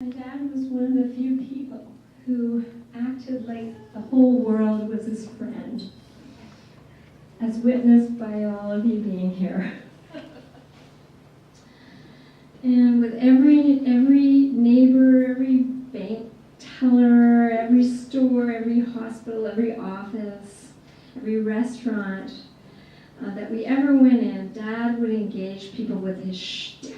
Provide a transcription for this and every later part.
My dad was one of the few people who acted like the whole world was his friend, as witnessed by all of you being here. And with every neighbor, every bank teller, every store, every hospital, every office, every restaurant that we ever went in, Dad would engage people with his shtick.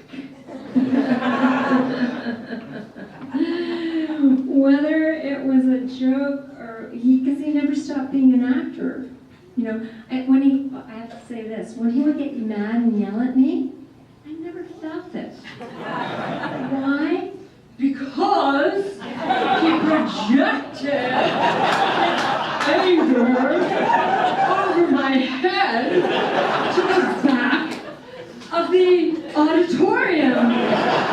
Whether it was a joke or because he never stopped being an actor. You know, I have to say this, when he would get mad and yell at me, I never felt it. Why? Because he projected anger over my head to the back of the auditorium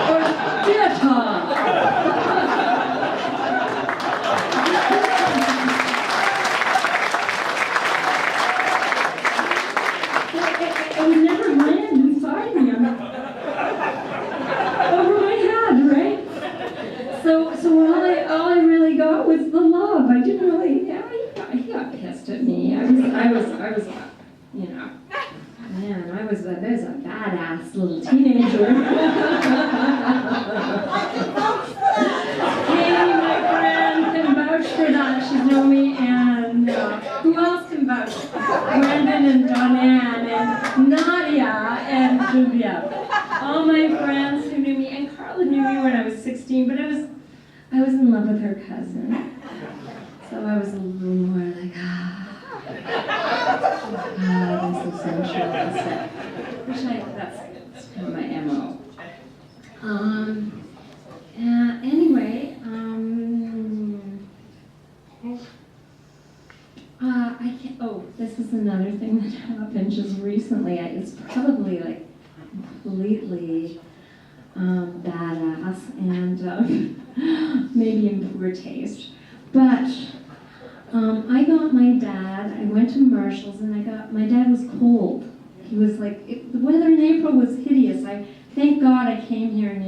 or theater. It would never land inside me. Over my head, right? So all I really got was the love. I didn't really, he got pissed at me. I was, you know, man, I was a badass little teenager. Katie, my friend, can vouch for that. She's known me, and who else can vouch? Brendan and Donanne and Nadia and Julia. All my friends who knew me, and Carla knew me when I was 16, but I was in love with her cousin. So I was a little more like, this is sensual. That's kind of my MO. Anyway, this is another thing that happened just recently. It's probably like completely badass and maybe in poor taste. But I got my dad, I went to Marshall's and my dad was cold. He was like, the weather in April was hideous. Thank God I came here in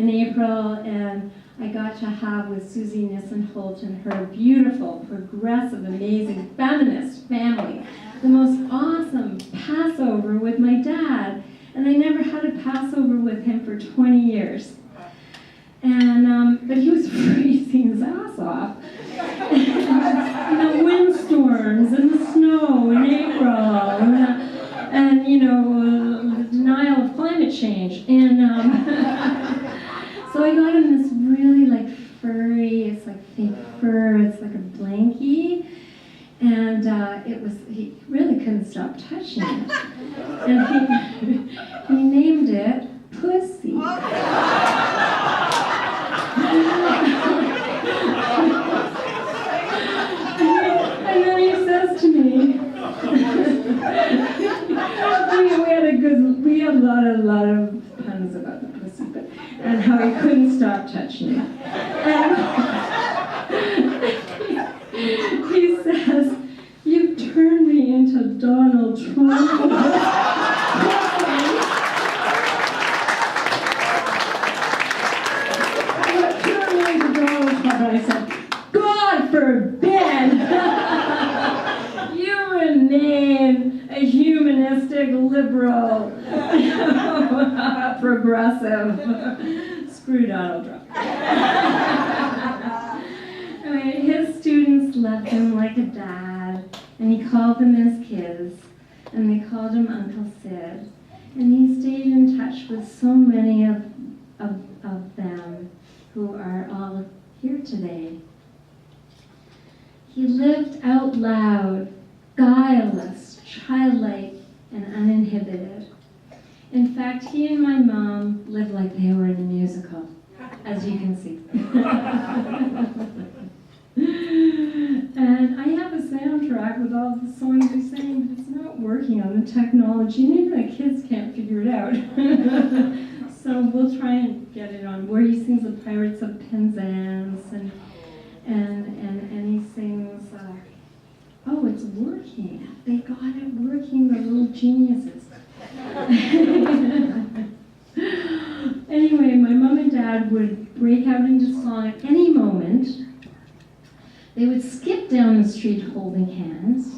April, and I got to have with Susie Nissen-Holt and her beautiful, progressive, amazing, feminist family the most awesome Passover with my dad. And I never had a Passover with him for 20 years. And, but he was freezing his ass off. And the windstorms and the snow in April, and you know, the denial of climate change. And so I got him this really like furry, it's like fake fur, it's like a blankie. And he really couldn't stop touching it. And he named it Pussy. And then he says to me, we had a lot of puns about the pussy, and how he couldn't stop touching it. And he says, "You turned me into Donald Trump." I said, "God forbid you remain a humanistic, liberal, progressive. Screw Donald Trump." Anyway, his students loved him like a dad, and he called them his kids, and they called him Uncle Sid. And he stayed in touch with so many of them who are all here today. He lived out loud, guileless, childlike, and uninhibited. In fact, he and my mom lived like they were in a musical, as you can see. And I have a soundtrack with all the songs we sang, but it's not working on the technology, and even the kids can't figure it out. So we'll try and get it on, where he sings the Pirates of Penzance, and he sings, oh, it's working. They got it working, the little geniuses. Anyway, my mom and dad would break out into song at any moment. They would skip down the street holding hands.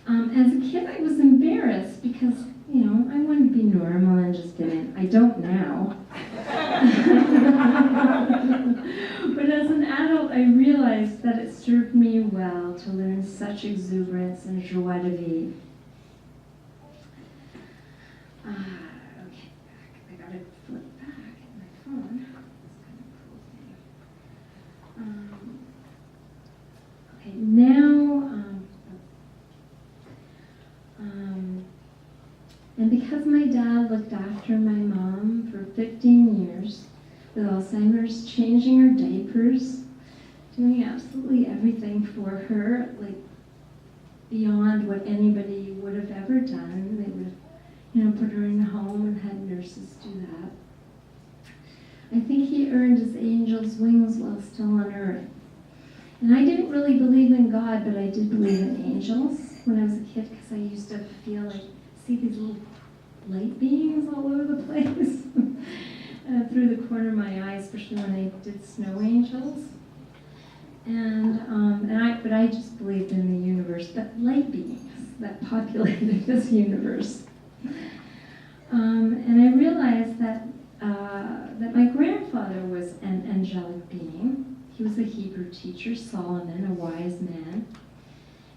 As a kid, I was embarrassed because, I wanted to be normal and just didn't. I don't now. But as an adult, I realized that it served me well to learn such exuberance and joie de vivre. Okay, I gotta flip back at my phone. It's kind of cool thing. Okay, now, and because my dad looked after my mom for 15 years with Alzheimer's, changing her diapers, doing absolutely everything for her, like beyond what anybody would have ever done. They would have, put her in a home and had nurses do that. I think he earned his angel's wings while still on earth. And I didn't really believe in God, but I did believe in angels when I was a kid, because I used to feel like, see these little light beings all over the place through the corner of my eye, especially when I did snow angels. But I just believed in the universe, but light beings that populated this universe. And I realized that my grandfather was an angelic being. He was a Hebrew teacher, Solomon, a wise man,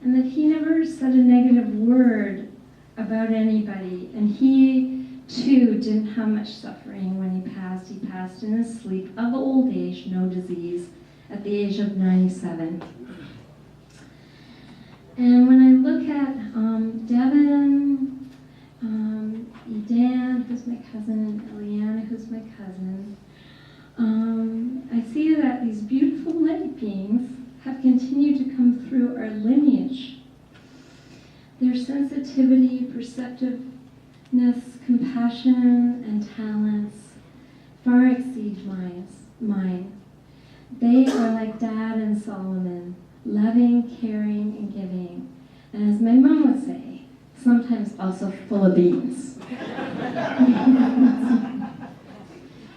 and that he never said a negative word about anybody. And he, too, didn't have much suffering when he passed. He passed in his sleep of old age, no disease, at the age of 97. And when I look at Devin, Edan, who's my cousin, and Eliana, who's my cousin, I see that these beautiful light beings have continued to come through our lineage. Their sensitivity, perceptiveness, compassion, and talents far exceed mine. They are like Dad and Solomon, loving, caring, and giving. And as my mom would say, sometimes also full of beans.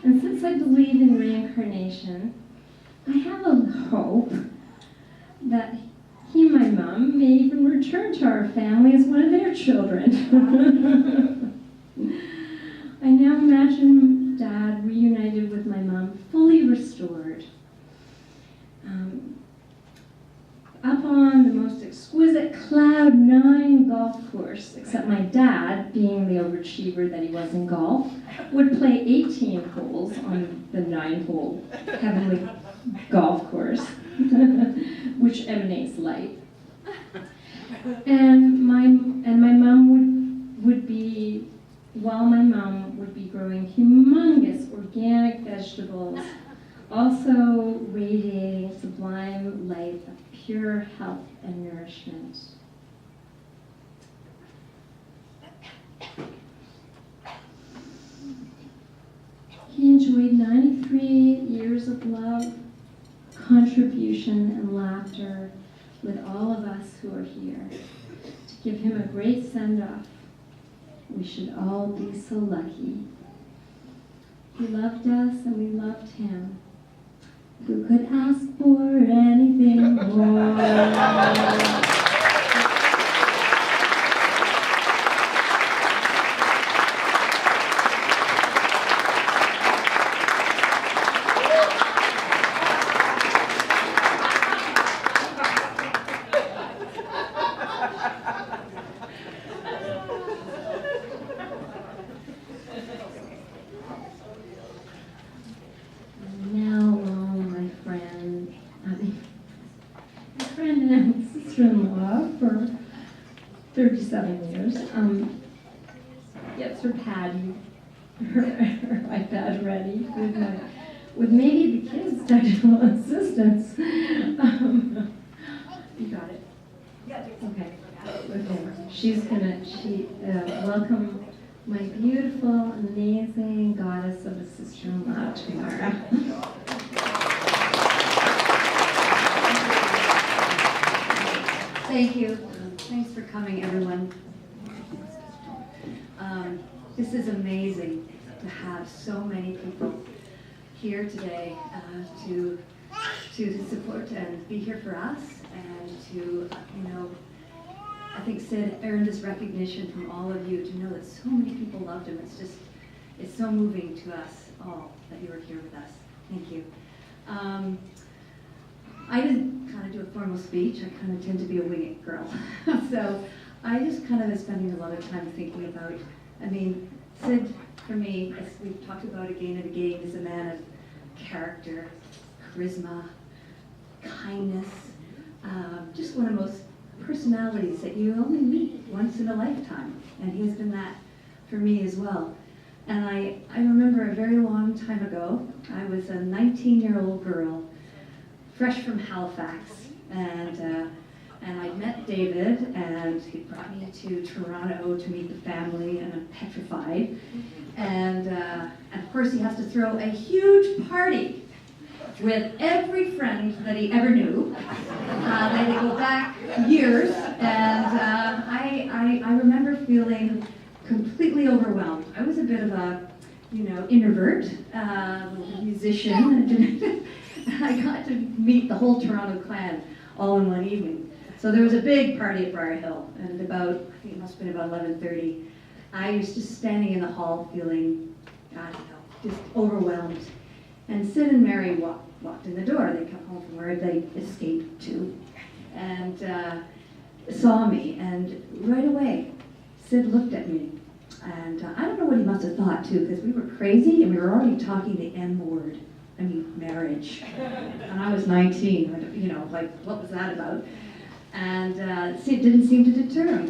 And since I believe in reincarnation, I have a hope that he and my mom may even return to our family as one of their children. I now imagine Dad reunited with my mom, fully restored, up on the most exquisite Cloud 9 golf course, except my dad, being the overachiever that he was in golf, would play 18 holes on the 9-hole heavenly golf course, which emanates light. And my mom would be, while my mom would be growing humongous organic vegetables, also radiating sublime light of pure health and nourishment. He enjoyed 93 years of love, contribution, and laughter with all of us who are here. To give him a great send-off, we should all be so lucky. He loved us and we loved him. Who could ask for anything more? For 37 years, gets her pad, her iPad ready with maybe the kids' technical assistance. You got it? Okay. She's gonna welcome my beautiful, amazing goddess of a sister-in-law, Tamara. Thank you. Thanks for coming, everyone. This is amazing to have so many people here today to support and be here for us, and to, I think Sid earned this recognition from all of you to know that so many people loved him. It's so moving to us all that you were here with us. Thank you. I didn't kind of do a formal speech. I kind of tend to be a wing it girl. So I just kind of was spending a lot of time thinking about, Sid, for me, as we've talked about again and again, is a man of character, charisma, kindness, just one of those personalities that you only meet once in a lifetime. And he has been that for me as well. And I remember a very long time ago, I was a 19-year-old girl, fresh from Halifax, and I met David, and he brought me to Toronto to meet the family, and I'm petrified. And of course he has to throw a huge party with every friend that he ever knew. They go back years, and I remember feeling completely overwhelmed. I was a bit of a, introvert, musician. I got to meet the whole Toronto clan all in one evening. So there was a big party at Briar Hill, and about, I think it must have been about 11:30, I was just standing in the hall feeling, just overwhelmed. And Sid and Mary walked in the door. They come home from where they escaped to, and saw me, and right away, Sid looked at me. And I don't know what he must have thought too, because we were crazy and we were already talking the M word. Marriage. And I was 19, what was that about? And Sid didn't seem to deter him.